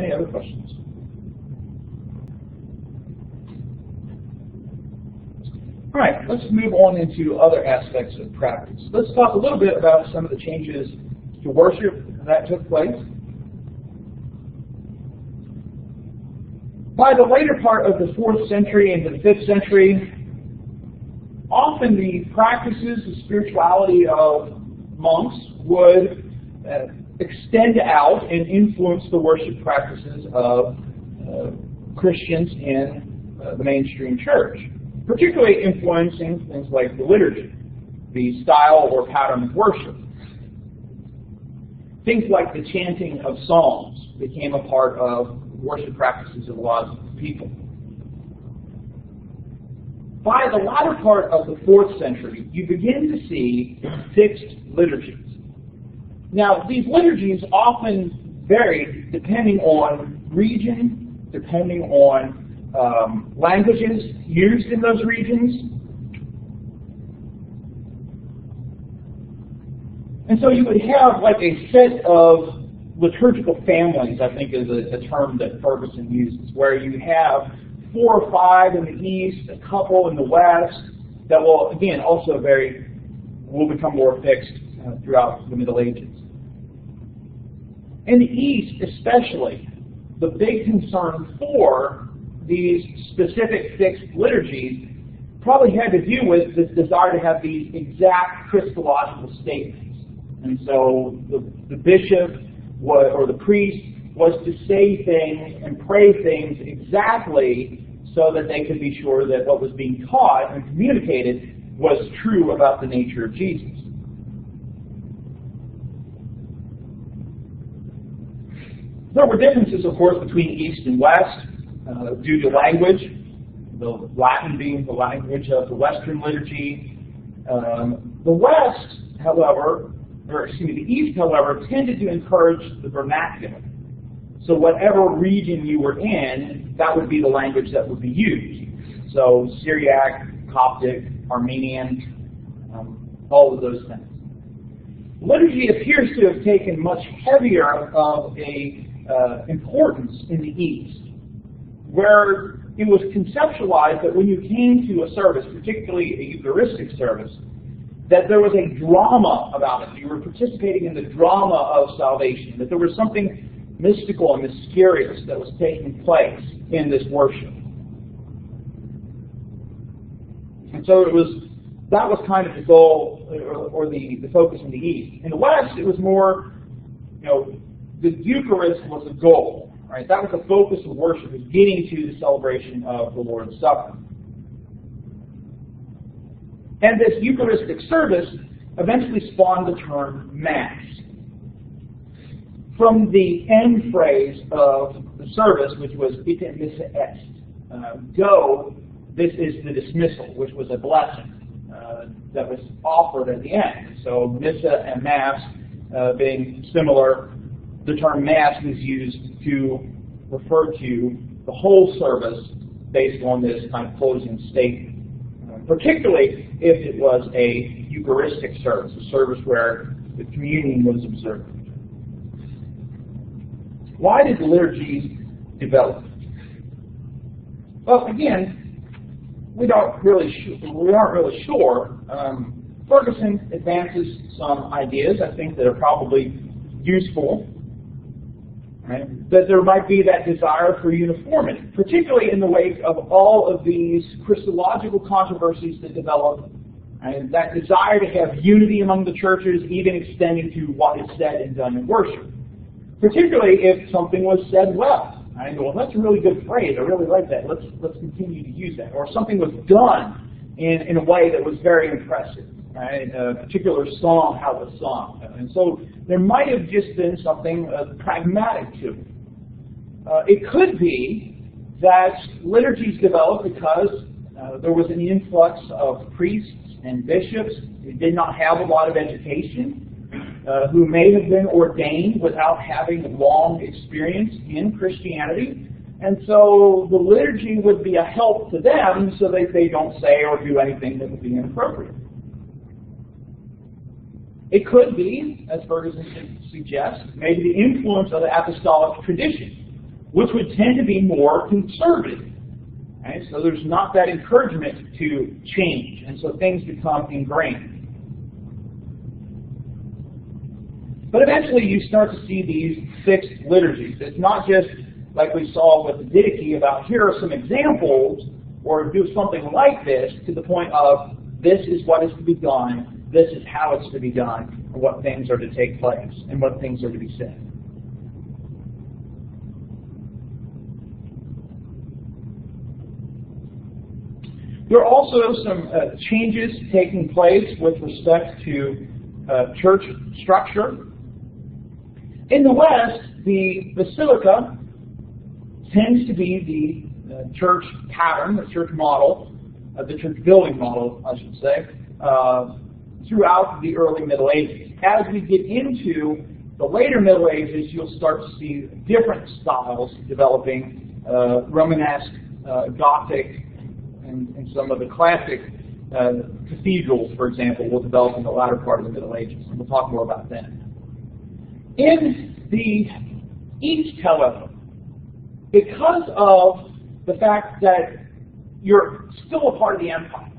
Any other questions? All right, let's move on into other aspects of practice. Let's talk a little bit about some of the changes to worship that took place. By the later part of the 4th century into the 5th century, often the practices of spirituality of monks would extend out and influence the worship practices of Christians in the mainstream church, particularly influencing things like the liturgy, the style or pattern of worship. Things like the chanting of psalms became a part of worship practices of a lot of people. By the latter part of the 4th century, you begin to see fixed liturgies. Now, these liturgies often varied depending on region, depending on languages used in those regions. And so you would have like a set of liturgical families, I think is a term that Ferguson uses, where you have 4 or 5 in the east, a couple in the west, that will, again, also will become more fixed throughout the Middle Ages. In the east, especially, the big concern for these specific fixed liturgies probably had to do with this desire to have these exact Christological statements. And so the bishop or the priest was to say things and pray things exactly so that they could be sure that what was being taught and communicated was true about the nature of Jesus. There were differences, of course, between East and West due to language, the Latin being the language of the Western liturgy. The West, however, the East, however, tended to encourage the vernacular. So whatever region you were in, that would be the language that would be used. So Syriac, Coptic, Armenian, all of those things. Liturgy appears to have taken much heavier of a importance in the East, where it was conceptualized that when you came to a service, particularly a Eucharistic service, that there was a drama about it. You were participating in the drama of salvation, that there was something mystical and mysterious that was taking place in this worship. And so that was kind of the goal or the focus in the East. In the West, it was more, the Eucharist was the goal, right? That was the focus of worship, was getting to the celebration of the Lord's Supper. And this Eucharistic service eventually spawned the term Mass. From the end phrase of the service, which was ite missa est, go, this is the dismissal, which was a blessing that was offered at the end. So Missa and Mass being similar, the term Mass was used to refer to the whole service based on this kind of closing statement. Particularly if it was a Eucharistic service, a service where the communion was observed. Why did the liturgies develop? Well, again, we aren't really sure. Ferguson advances some ideas, I think, that are probably useful. Right? That there might be that desire for uniformity, particularly in the wake of all of these Christological controversies that develop, and that desire to have unity among the churches, even extending to what is said and done in worship. Particularly if something was said well. Right? Well, that's a really good phrase. I really like that. Let's continue to use that. Or something was done in a way that was very impressive. Right? A particular song, how it was sung. And so there might have just been something pragmatic to it. It could be that liturgies developed because there was an influx of priests and bishops who did not have a lot of education, who may have been ordained without having long experience in Christianity. And so the liturgy would be a help to them so that they don't say or do anything that would be inappropriate. It could be, as Ferguson suggests, maybe the influence of the apostolic tradition, which would tend to be more conservative. Okay? So there's not that encouragement to change, and so things become ingrained. But eventually you start to see these fixed liturgies. It's not just like we saw with the Didache about here are some examples, or do something like this, to the point of this is what is to be done, this is how it's to be done, and what things are to take place, and what things are to be said. There are also some changes taking place with respect to church structure. In the West, the basilica tends to be the church pattern, the church model, the church building model, I should say, throughout the early Middle Ages. As we get into the later Middle Ages, you'll start to see different styles developing, Romanesque, Gothic, and some of the classic cathedrals, for example, will develop in the latter part of the Middle Ages. And we'll talk more about that. In the East, however, because of the fact that you're still a part of the empire,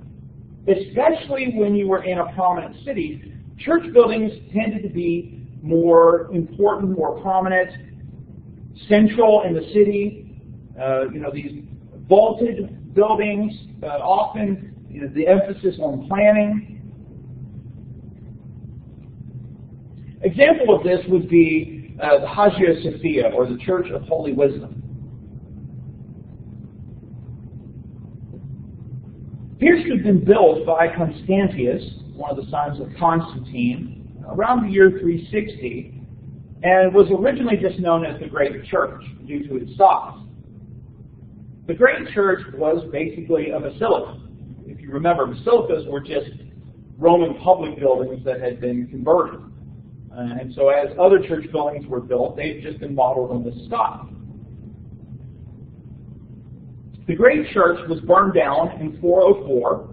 especially when you were in a prominent city, church buildings tended to be more important, more prominent, central in the city. These vaulted buildings, often the emphasis on planning. Example of this would be the Hagia Sophia, or the Church of Holy Wisdom. Appears to have been built by Constantius, one of the sons of Constantine, around the year 360, and was originally just known as the Great Church due to its size. The Great Church was basically a basilica. If you remember, basilicas were just Roman public buildings that had been converted. And so as other church buildings were built, they've just been modeled on this style. The Great Church was burned down in 404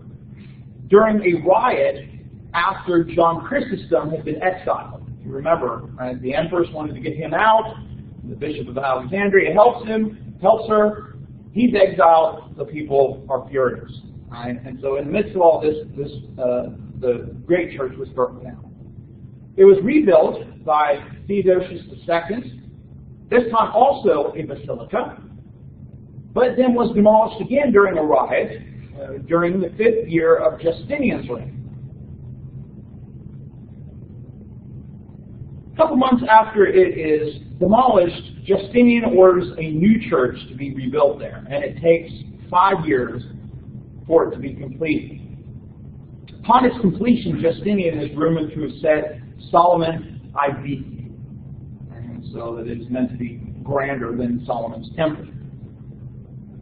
during a riot after John Chrysostom had been exiled. If you remember, right, the empress wanted to get him out. The Bishop of Alexandria helps her. He's exiled. The people are furious. Right? And so in the midst of all this, the Great Church was burnt down. It was rebuilt by Theodosius II, this time also a basilica, but then was demolished again during a riot during the 5th year of Justinian's reign. A couple months after it is demolished, Justinian orders a new church to be rebuilt there, and it takes 5 years for it to be completed. Upon its completion, Justinian is rumored to have said, Solomon I beat you. And so that it's meant to be grander than Solomon's temple.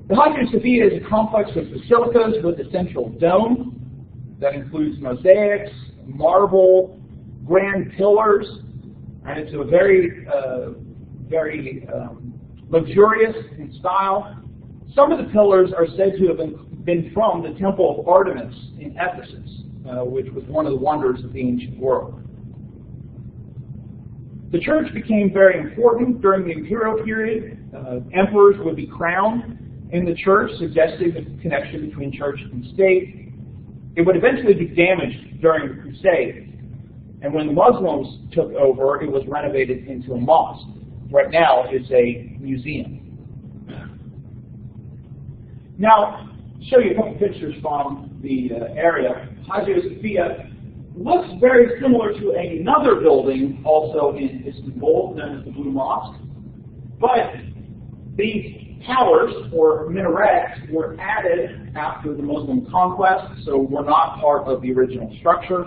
The Hagia Sophia is a complex of basilicas with a central dome that includes mosaics, marble, grand pillars, and it's a very luxurious in style. Some of the pillars are said to have been from the Temple of Artemis in Ephesus, which was one of the wonders of the ancient world. The church became very important during the imperial period. Emperors would be crowned in the church, suggesting the connection between church and state. It would eventually be damaged during the Crusades. And when the Muslims took over, it was renovated into a mosque. Right now, it's a museum. Now, I'll show you a couple pictures from the area. Hagia Sophia looks very similar to another building also in Istanbul, known as the Blue Mosque. But these towers, or minarets, were added after the Muslim conquest, so were not part of the original structure.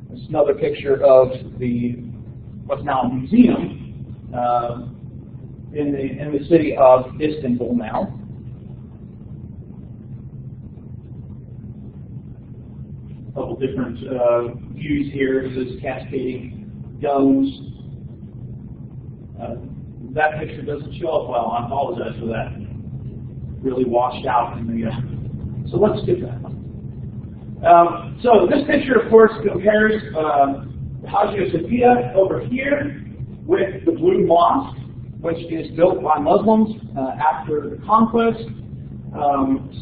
This is another picture of what's now a museum in the city of Istanbul now. A couple different views here. This is cascading domes. That picture doesn't show up well. I apologize for that. Really washed out in the. So let's do that. So this picture, of course, compares Hagia Sophia over here with the Blue Mosque, which is built by Muslims after the conquest.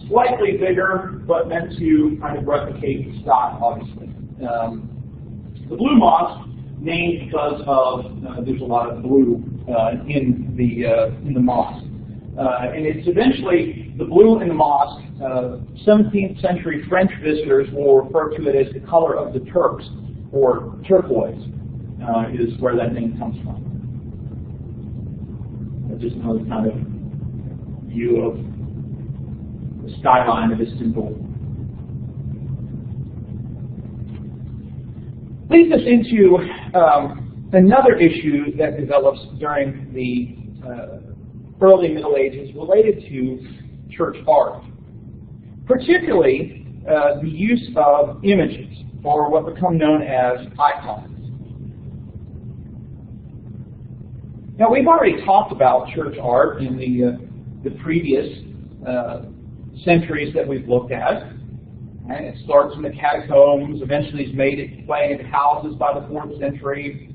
Slightly bigger, but meant to kind of replicate the style, obviously. The Blue Mosque, named because of there's a lot of blue in the mosque, and it's eventually the blue in the mosque. 17th century French visitors will refer to it as the color of the Turks, or turquoise, is where that name comes from. Just another kind of view of the skyline of Istanbul. Leads us into another issue that develops during the early Middle Ages related to church art, particularly the use of images, or what become known as icons. Now, we've already talked about church art in the previous centuries that we've looked at. And it starts in the catacombs, eventually is made its way into houses by the 4th century.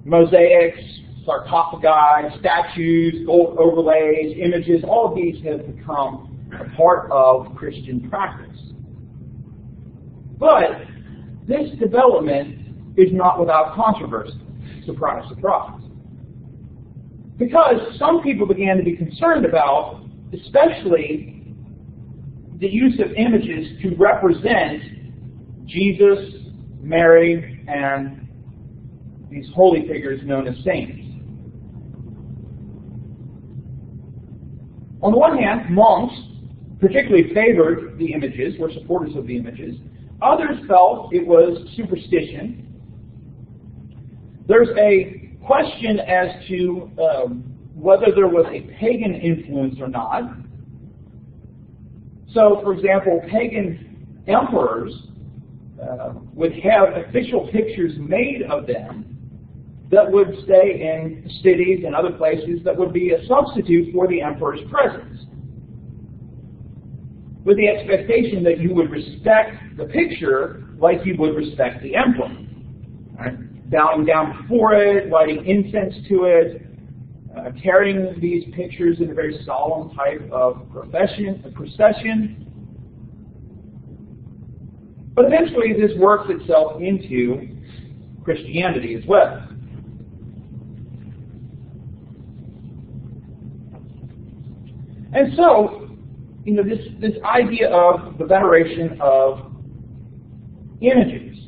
Mosaics, sarcophagi, statues, gold overlays, images, all of these have become a part of Christian practice. But this development is not without controversy. Surprise, surprise. Because some people began to be concerned about, especially the use of images to represent Jesus, Mary, and these holy figures known as saints. On the one hand, monks particularly favored the images, were supporters of the images. Others felt it was superstition. There's a question as to whether there was a pagan influence or not. So, for example, pagan emperors would have official pictures made of them that would stay in cities and other places that would be a substitute for the emperor's presence, with the expectation that you would respect the picture like you would respect the emperor. Right? Bowing down before it, lighting incense to it, carrying these pictures in a very solemn type of procession. But eventually this works itself into Christianity as well. And so, this idea of the veneration of images,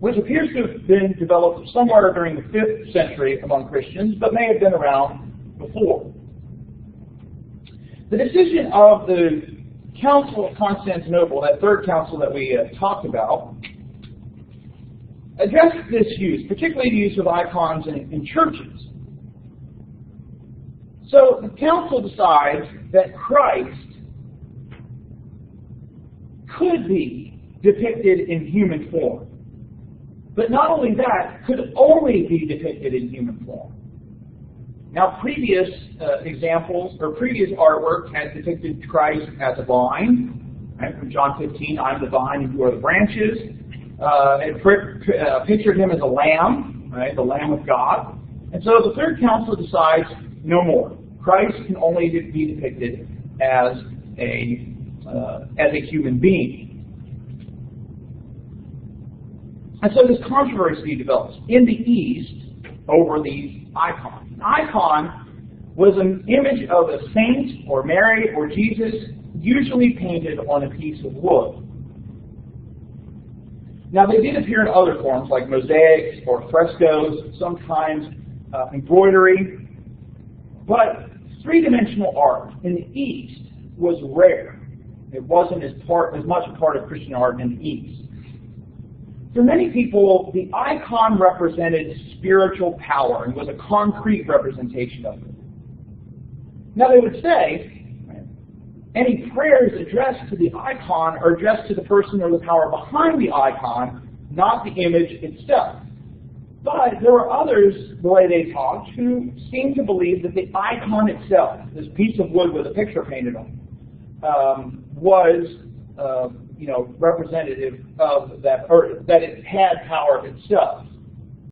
which appears to have been developed somewhere during the 5th century among Christians, but may have been around before. The decision of the Council of Constantinople, that third council that we talked about, addressed this use, particularly the use of icons in churches. So the council decides that Christ could be depicted in human form. But not only that, could only be depicted in human form. Now, previous examples, or previous artwork had depicted Christ as a vine, right? From John 15, I'm the vine and you are the branches. It pictured him as a lamb, right? The Lamb of God. And so the third council decides no more. Christ can only be depicted as a human being. And so this controversy develops in the East over these icons. An icon was an image of a saint or Mary or Jesus, usually painted on a piece of wood. Now they did appear in other forms like mosaics or frescoes, sometimes embroidery, but three-dimensional art in the East was rare. It wasn't as much a part of Christian art in the East. For many people, the icon represented spiritual power and was a concrete representation of it. Now they would say, any prayers addressed to the icon are addressed to the person or the power behind the icon, not the image itself. But there were others, the way they talked, who seemed to believe that the icon itself, this piece of wood with a picture painted on it, was representative of that, or that it had power itself.